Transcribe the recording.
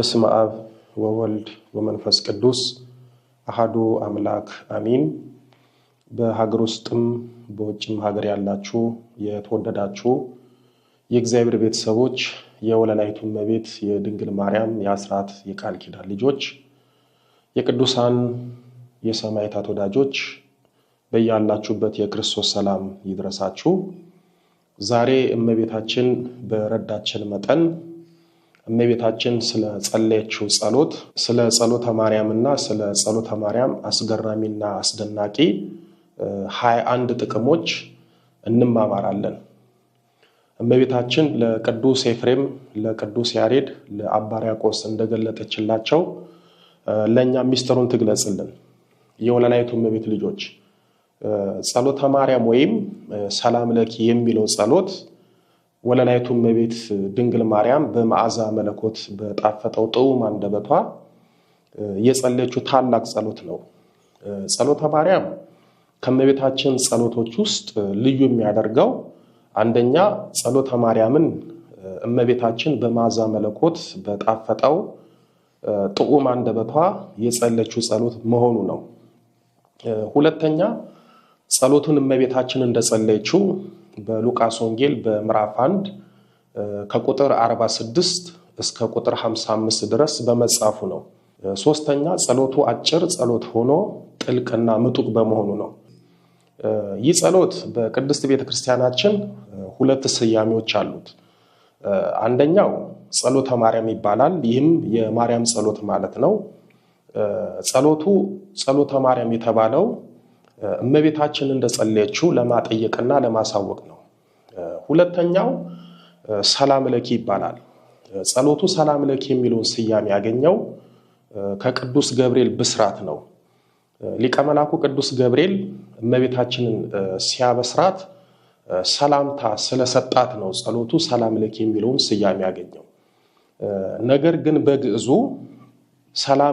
በስመ አብ ወወልድ ወመንፈስ ቅዱስ አሐዱ አምላክ አሜን። በሀገር ውስጥም በውጭም ሀገር ያላችሁ የተወደዳችሁ የእግዚአብሔር ቤተሰቦች የወለላይቱ እመቤት የድንግል ማርያም የአስራት የቃል ኪዳን ልጆች የቅዱሳን የሰማዕታት ወዳጆች በያላችሁበት የክርስቶስ ሰላም ይድረሳችሁ። ዛሬ እመቤታችን በረዳችን መጠን እመቤታችን ስለ ጸለየችው ጸሎት ስለ ጸሎተ ማርያምና ስለ ጸሎተ ማርያም አስገራሚና አስደናቂ 21 ጥቅሞች እንማማራለን። እመቤታችን ለቅዱስ ኤፍሬም ለቅዱስ ያሬድ ለአባ ሕርያቆስ እንደገለጠችላቸው ለኛ ሚስጥሩን ትግለጽልን። የወለላይቱ እመቤት ልጆች ጸሎተ ማርያም ወይም ሰላም ለኪ የሚለው ጸሎት ወለላይቱ እመቤት ድንግል ማርያም በመዓዛ መለኮት በጣፈጠው ጥዑም አንደበቷ የጸለየችው ታላቅ ጸሎት ነው። ጸሎተ ማርያም ከእመቤታችን ጸሎቶች ውስጥ ልዩ የሚያደርገው አንደኛ ጸሎተ ማርያምን እመቤታችን በመዓዛ መለኮት በጣፈጠው ጥዑም አንደበቷ የጸለየችው ጸሎት መሆኑ ነው። ሁለተኛ ጸሎቱን እመቤታችን እንደጸለየችው በሉቃስ ወንጌል በምዕራፍ 1 ከቁጥር 46 እስከ ቁጥር 55 ድረስ በመጻፉ ነው። ሶስተኛ ጸሎቱ አጭር ጸሎት ሆኖ ጥልቅና ምጡቅ በመሆኑ ነው። ይህ ጸሎት በቅድስት ቤተክርስቲያናችን ሁለት ስያሜዎች አሉት። አንደኛው ጸሎተ ማርያም ይባላል። ይህም የማርያም ጸሎት ማለት ነው። ጸሎቱ ጸሎተ ማርያም የተባለው እመቤታችን እንደጸለየችው ለማጠየቅና ለማሳወቅ ነው። ሁለተኛው ሰላም ለኪ ይባላል። ጸሎቱ ሰላም ለኪ የሚለውን ስያሜ ያገኘው ከቅዱስ ገብርኤል ብስራት ነው። ሊቀ መላኩ ቅዱስ ገብርኤል እመቤታችንን ሲያበስራት ሰላምታ ስለሰጣት ነው ጸሎቱ ሰላም ለኪ የሚለውን ስያሜ ያገኘው። ነገር ግን በግዕዙ ሰላም